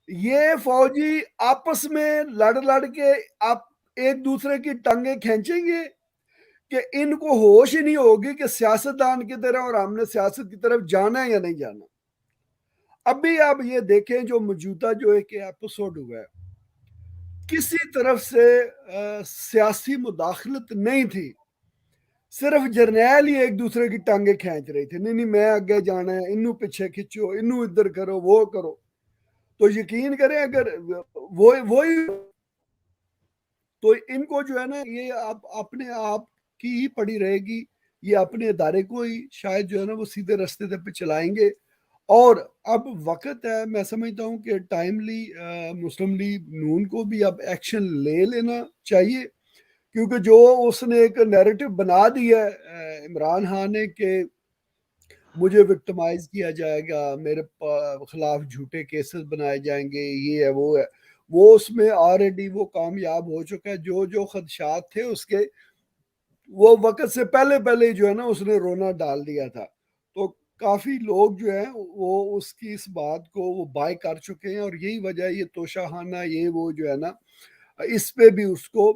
ये फौजी आपस में लड़ लड़ के आप एक दूसरे की टांगे खींचेंगे कि इनको होश ही नहीं होगी कि सियासतदान की तरह और हमने सियासत की तरफ जाना है या नहीं जाना। अभी आप ये देखें जो मौजूदा जो एक एपिसोड हुआ है, किसी तरफ से सियासी मुदाखलत नहीं थी, सिर्फ जर्नैल ही एक दूसरे की टांगे खींच रहे थे, नहीं नहीं मैं आगे जाना है, इनू पीछे खिंचो, इनू इधर करो, वो करो। तो यकीन करें अगर वो ही तो इनको जो है ना ये आप अपने आप की ही पड़ी रहेगी, ये अपने इदारे को ही शायद जो है ना वो सीधे रास्ते पे चलाएंगे। और अब वक्त है, मैं समझता हूँ कि टाइमली मुस्लिम लीग नून को भी अब एक्शन ले लेना चाहिए, क्योंकि जो उसने एक नैरेटिव बना दिया है इमरान खान ने कि मुझे विक्टिमाइज किया जाएगा, मेरे खिलाफ झूठे केसेस बनाए जाएंगे, ये है वो है, वो उसमें ऑलरेडी वो कामयाब हो चुका है। जो जो खदशात थे उसके वो वक्त से पहले पहले जो है ना उसने रोना डाल दिया था। तो काफी लोग जो है वो उसकी इस बात को वो बाय कर चुके हैं, और यही वजह है ये तोशाखाना ये वो जो है ना इस पे भी उसको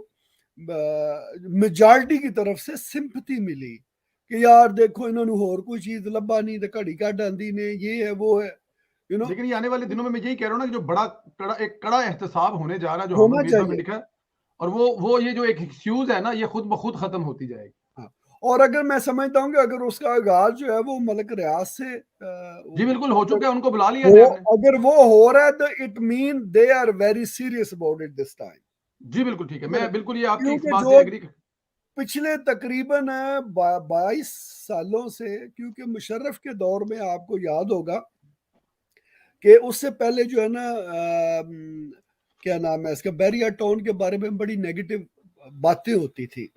मेजॉरिटी की तरफ से सिंपथी मिली कि यार देखो इन्होंने होर कोई चीज लब्भा नहीं तो घड़ी कट आंदी ने, ये है वो है, यू नो। लेकिन ये आने वाले दिनों में मैं यही कह रहा हूँ ना कि जो बड़ा कड़ा एहतसाब होने जा रहा है जो होना हामिद मीर साहब ने चाहिए। लिखा है, और वो ये जो एक एक्सक्यूज है ना ये खुद ब खुद खत्म होती जाएगी। हाँ। और अगर मैं समझता हूँ कि अगर उसका आगाज जो है वो मलक रियाज से जी बिल्कुल हो अगर चुका है, उनको बुला लिया हो नैब ने। अगर वो हो रहा है तो it mean they are very serious about it this time. जी बिल्कुल ठीक है, मैं बिल्कुल ये आपकी इस क्योंकि बात से जो एग्री। पिछले तकरीबन 22 सालों से, क्योंकि मुशर्रफ के दौर में आपको याद होगा कि उससे पहले जो है ना क्या नाम है इसका, बैरिया टाउन के बारे में बड़ी नेगेटिव बातें होती थी।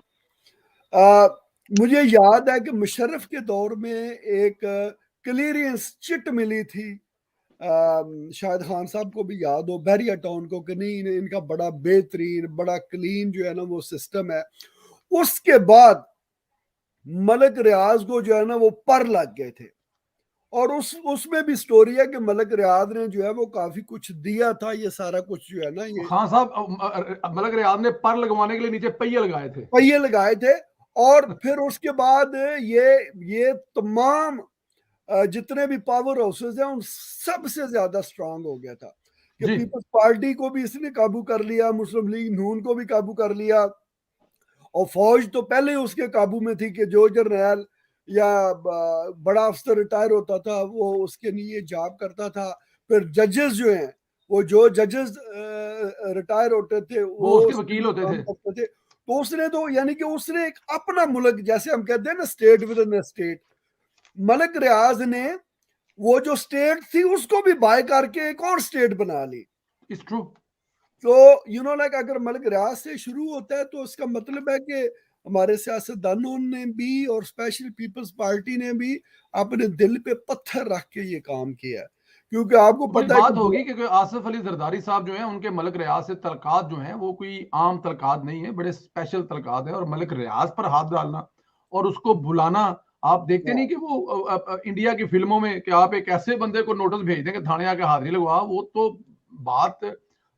आ, मुझे याद है कि मुशर्रफ के दौर में एक क्लियरेंस चिट मिली थी, शायद खान साहब को भी याद हो, बैरिया टाउन को, कि नहीं इनका बड़ा बेहतरीन बड़ा क्लीन जो है ना वो सिस्टम है। उसके बाद मलक रियाज को जो है ना वो पर लग गए थे, और उसमें भी स्टोरी है कि मलक रियाज ने जो है वो काफी कुछ दिया था, ये सारा कुछ जो है ना ये खान साहब मलक रियाज ने पर लगवाने के लिए नीचे पहिए लगाए थे। पहिए लगाए थे। और फिर उसके बाद ये तमाम जितने भी पावर हाउसेस हैं उन सबसे ज्यादा स्ट्रांग हो गया था कि जी पीपल्स पार्टी को भी इसने काबू कर लिया, मुस्लिम लीग नून को भी काबू कर लिया, और फौज तो पहले ही उसके काबू में थी कि जो जर्नैल या बड़ा अफसर रिटायर होता था वो उसके लिए जॉब करता था। फिर जजेस जो हैं वो जो जजेस रिटायर होते थे वो वो उसके उसके वकील लिए होते काम थे। करते थे। तो उसने तो यानी कि उसने एक अपना मुल्क, जैसे हम कहते हैं ना state within state, Malik Riyaz ने वो जो स्टेट थी उसको भी बाय करके एक और स्टेट बना ली। It's true. तो लाइक अगर मलिक रियाज से शुरू होता है तो इसका मतलब है कि हमारे सियासतदानों ने भी और स्पेशल पीपल्स पार्टी ने भी अपने दिल पे पत्थर रख के ये काम किया है, क्योंकि आपको वही पता है बात कि होगी कि आसिफ अली जरदारी साहब जो हैं उनके मलक रियाज से तलकात जो हैं वो कोई आम तलकात नहीं है, बड़े स्पेशल तलकात है। और मलक रियाज पर हाथ डालना और उसको बुलाना, आप देखते नहीं कि वो इंडिया की फिल्मों में कि आप एक ऐसे बंदे को नोटिस भेज दें कि थाने आके हाजिरी लगवा, वो तो बात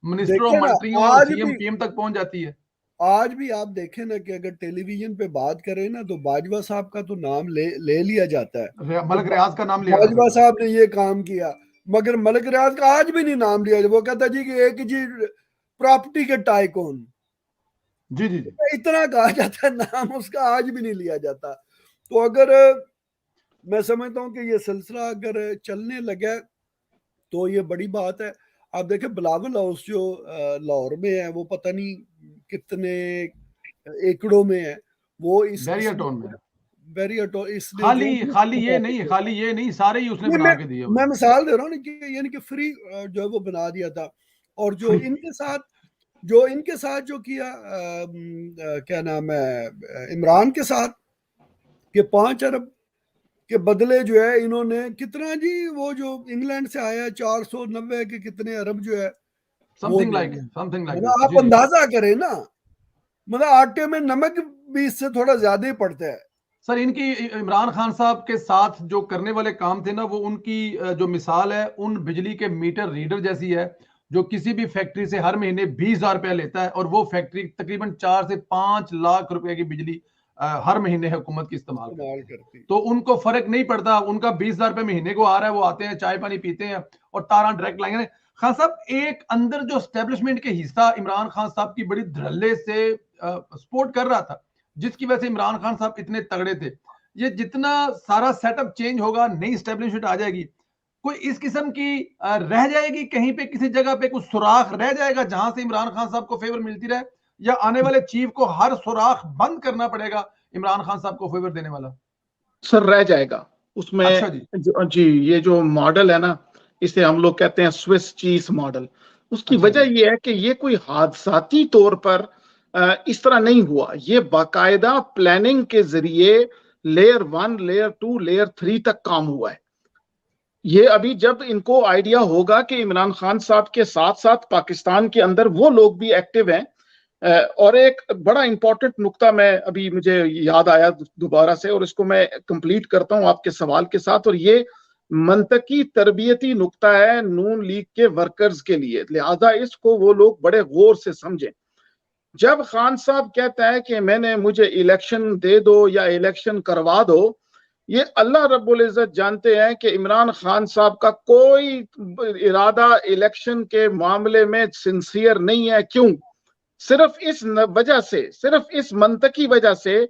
मिनिस्टर ऑफ देखिए ना मिलिट्री और सीएम पीएम तक पहुंच जाती है। आज भी आप देखें ना कि अगर टेलीविजन पे बात करें ना तो बाजवा साहब का तो नाम ले लिया जाता है कि मलक रियाज का नाम लिया जा बाजवा सकता है। साहब ने ये काम किया, मगर मलिक रियाज का आज भी नहीं नाम लिया। वो कहता जी कि एक जी प्रॉपर्टी के टाइकून, जी जी जी। इतना कहा जाता है, नाम उसका आज भी नहीं लिया जाता। तो अगर मैं समझता हूँ कि ये सिलसिला अगर चलने लगा तो ये बड़ी बात है। आप देखें बिलावल हाउस जो लाहौर में है वो पता नहीं कितने एकड़ों में है, वो बैरियर इसने टाउन में इसने जो खाली खाली ये नहीं है, खाली ये नहीं, सारे ही उसने नहीं, बना के दिए हुए मैं हैं। मिसाल दे रहा हूँ ना कि यानी कि फ्री जो है वो बना दिया था। और फ्री। जो इनके साथ जो किया क्या नाम है इमरान के साथ, कि 5 अरब के बदले जो है इन्होंने कितना जी, वो जो इंग्लैंड से आया 490 के कितने अरब जो है वो दे दिया। समथिंग लाइक मतलब दिस। आप जी जी। अंदाजा करें ना, मतलब आटे में नमक भी इससे थोड़ा ज्यादा ही पड़ता है। सर इनकी इमरान खान साहब के साथ जो करने वाले काम थे ना, वो उनकी जो मिसाल है उन बिजली के मीटर रीडर जैसी है जो किसी भी फैक्ट्री से हर महीने 20,000 रुपया लेता है और वो फैक्ट्री तकरीबन 4 से 5 लाख रुपए की बिजली हर महीने हुकूमत की इस्तेमाल करती है, तो उनको फर्क नहीं पड़ता, उनका 20,000 रुपए महीने को आ रहा है, वो आते हैं चाय पानी पीते हैं और तारा डायरेक्ट लाएंगे। खान साहब, एक अंदर जो स्टैब्लिशमेंट के हिस्सा इमरान खान साहब की बड़ी धड़ल्ले से सपोर्ट कर रहा था, जिसकी वजह से इमरान खान साहब इतने तगड़े थे, ये जितना सारा सेटअप चेंज होगा, नई स्टैब्लिशमेंट आ जाएगी, कोई इस किस्म की रह जाएगी कहीं पे, किसी जगह पे कुछ सुराख रह जाएगा जहां से इमरान खान साहब को फेवर मिलती रहे, या आने वाले चीफ को हर सुराख बंद करना पड़ेगा इमरान खान साहब को फेवर देने वाला? सर रह जाएगा उसमें। अच्छा जी। जी, ये जो मॉडल है ना, इसे हम लोग कहते हैं स्विस चीज मॉडल। उसकी अच्छा वजह ये है कि ये कोई हादसाती तौर पर इस तरह नहीं हुआ, ये बाकायदा प्लानिंग के जरिए लेयर 1, लेयर 2, लेयर 3 तक काम हुआ है। ये अभी जब इनको आइडिया होगा कि इमरान खान साहब के साथ साथ पाकिस्तान के अंदर वो लोग भी एक्टिव हैं। और एक बड़ा इंपॉर्टेंट नुक्ता मैं अभी मुझे याद आया दोबारा से, और इसको मैं कंप्लीट करता हूं आपके सवाल के साथ, और ये मंतकी तरबियती नुक्ता है नून लीग के वर्कर्स के लिए, लिहाजा इसको वो लोग बड़े गौर से समझें। जब खान साहब कहता है कि मुझे इलेक्शन दे दो या इलेक्शन करवा दो, ये अल्लाह रब्बुल इज्जत जानते हैं कि इमरान खान साहब का कोई इरादा इलेक्शन के मामले में सिंसियर नहीं है। क्यों? सिर्फ इस वजह से, सिर्फ इस मंतकी वजह से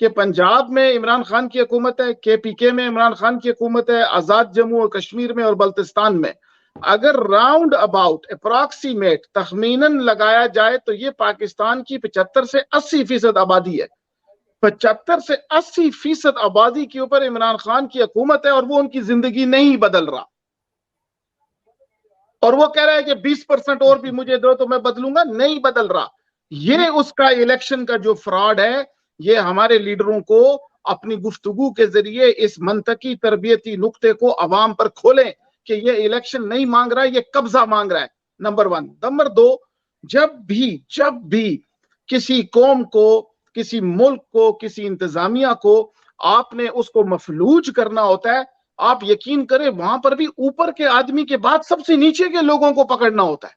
कि पंजाब में इमरान खान की हुकूमत है, KPK में इमरान खान की हुकूमत है, आजाद जम्मू और कश्मीर में और बल्तिस्तान में, अगर राउंड अबाउट अप्रॉक्सीमेट तखमीनन लगाया जाए तो ये पाकिस्तान की 75 से 80% आबादी है। 75 से 80% आबादी के ऊपर इमरान खान की हुकूमत है और वो उनकी जिंदगी नहीं बदल रहा, और वो कह रहा है कि 20% और भी मुझे दो तो मैं बदलूंगा, नहीं बदल रहा। ये उसका इलेक्शन का जो फ्रॉड है, ये हमारे लीडरों को अपनी गुफ्तगू के जरिए इस मंतकी तरबियती नुक्ते को अवाम पर खोलें कि ये इलेक्शन नहीं मांग रहा है, ये कब्जा मांग रहा है, नंबर 1। नंबर 2, जब भी किसी कौम को, किसी मुल्क को, किसी इंतजामिया को आपने उसको मफलूज करना होता है, आप यकीन करें वहां पर भी ऊपर के आदमी के बाद सबसे नीचे के लोगों को पकड़ना होता है।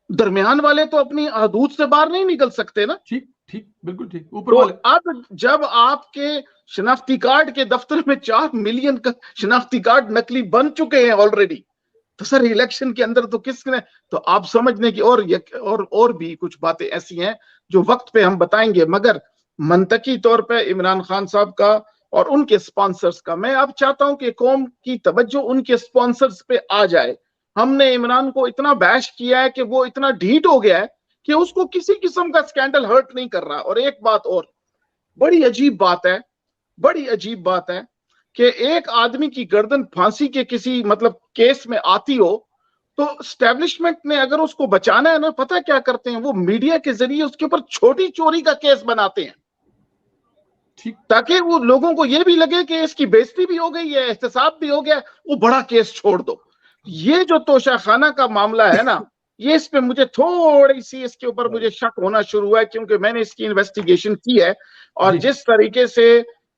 दरमियान वाले तो अपनी हदूद से बाहर नहीं निकल सकते ना। ठीक ठीक, बिल्कुल ठीक, ऊपर तो वाले। अब जब आपके शनाख्ती कार्ड के दफ्तर में 4 मिलियन का शनाख्ती कार्ड नकली बन चुके हैं ऑलरेडी, तो सर इलेक्शन के अंदर तो किसने, तो आप समझने की और भी कुछ बातें ऐसी हैं जो वक्त पे हम बताएंगे, मगर मंतकी तौर पे इमरान खान साहब का और उनके स्पॉन्सर्स का, मैं अब चाहता हूं कि कौम की तवज्जो उनके स्पॉन्सर्स पे आ जाए। हमने इमरान को इतना बैश किया है कि वो इतना ढीठ हो गया है कि उसको किसी किस्म का स्कैंडल हर्ट नहीं कर रहा। और एक बात और बड़ी अजीब बात है, बड़ी अजीब बात है कि एक आदमी की गर्दन फांसी के किसी मतलब केस में आती हो तो स्टैब्लिशमेंट ने अगर उसको बचाना है ना, पता क्या करते हैं, वो मीडिया के जरिए उसके ऊपर छोटी चोरी का केस बनाते हैं, ताकि वो लोगों को ये भी लगे कि इसकी बेइज्जती भी हो गई है, एहतसाब भी हो गया, वो बड़ा केस छोड़ दो। ये जो तोशाखाना का मामला है ना, ये इस पे मुझे थोड़ी सी इसके ऊपर मुझे शक होना शुरू हुआ है, क्योंकि मैंने इसकी इन्वेस्टिगेशन की है, और जिस तरीके से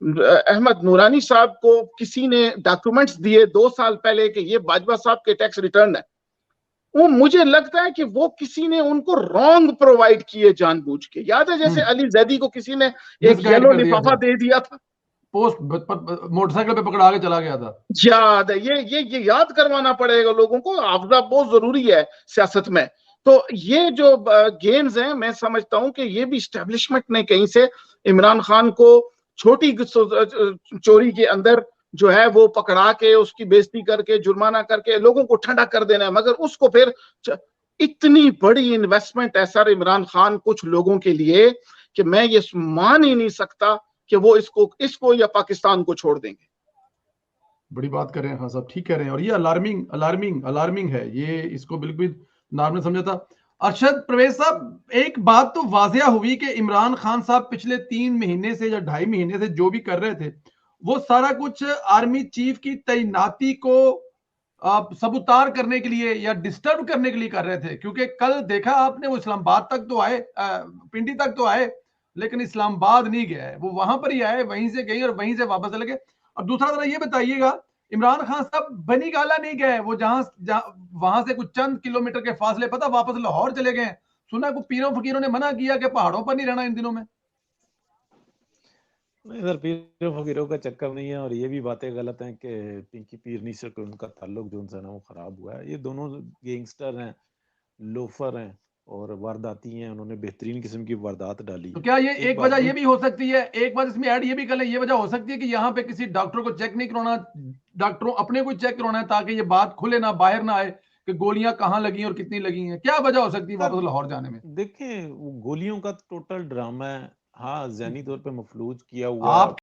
अहमद नूरानी साहब को किसी ने डॉक्यूमेंट्स दिए 2 साल पहले कि ये बाजवा साहब के टैक्स रिटर्न है, वो मुझे लगता है कि वो किसी ने उनको रॉन्ग प्रोवाइड किए जानबूझ के। याद है जैसे अली जैदी को किसी ने एक येलो लिफाफा दे दिया था, पोस्ट मोटरसाइकिल पे पकड़ा के चला गया था, याद है? ये याद करवाना पड़ेगा लोगों को, हाफजा बहुत जरूरी है सियासत में। तो ये जो गेम्स हैं, मैं समझता हूं कि ये भी स्टैब्लिशमेंट ने कहीं से इमरान खान को छोटी चोरी के अंदर जो है वो पकड़ा के उसकी बेइज्जती करके जुर्माना करके लोगों को ठंडा कर देना है, मगर उसको फिर इतनी बड़ी इन्वेस्टमेंट है सर इमरान खान कुछ लोगों के लिए कि मैं ये मान ही नहीं सकता कि वो इसको या पाकिस्तान को छोड़ देंगे। बड़ी बात कर रहे हैं खान साहब, ठीक कह रहे हैं, और ये अलार्मिंग है, ये इसको बिल्कुल नॉर्मल समझा था। अरशद परवेज साहब, एक बात तो वाजिया हुई कि इमरान खान साहब पिछले 3 महीने से या 2.5 महीने से जो भी कर रहे थे, वो सारा कुछ आर्मी चीफ की तैनाती को सबूतार करने के लिए या डिस्टर्ब करने के लिए कर रहे थे। क्योंकि कल देखा आपने, वो इस्लामाबाद तक तो आए, पिंडी तक तो आए, लेकिन इस्लामाबाद नहीं गया है, वो वहां पर ही आए, वहीं से गए और वहीं से वापस चले गए। और दूसरा जरा ये बताइएगा, इमरान खान साहब बनी गाला नहीं गए, वो वहां से कुछ चंद किलोमीटर के फासले पता वापस लाहौर चले गए। सुना को पीरों फकीरों ने मना किया कि पहाड़ों पर नहीं रहना इन दिनों में। इधर पीर फकीरों का चक्कर नहीं है, और ये भी बातें गलत हैं कि पिंकी पीरनी से उनका ताल्लुक जो उनसे ना वो खराब हुआ है। ये दोनों गैंगस्टर हैं, लोफर हैं और वारदाती हैं। उन्होंने बेहतरीन किस्म की वारदात डाली। तो क्या ये एक वजह ये भी हो सकती है, एक बात इसमें ऐड ये भी कर लें, ये वजह हो सकती है कि यहाँ पे किसी डॉक्टर को चेक नहीं करवाना, डॉक्टरों अपने को चेक करवाना है ताकि ये बात खुले ना, बाहर ना आए कि गोलियां कहाँ लगी और कितनी लगी हैं। क्या वजह हो सकती है वापस लाहौर जाने में? देखें, वो गोलियों का टोटल ड्रामा है। हाँ, ज़हनी तौर पे मफलूज किया हुआ आप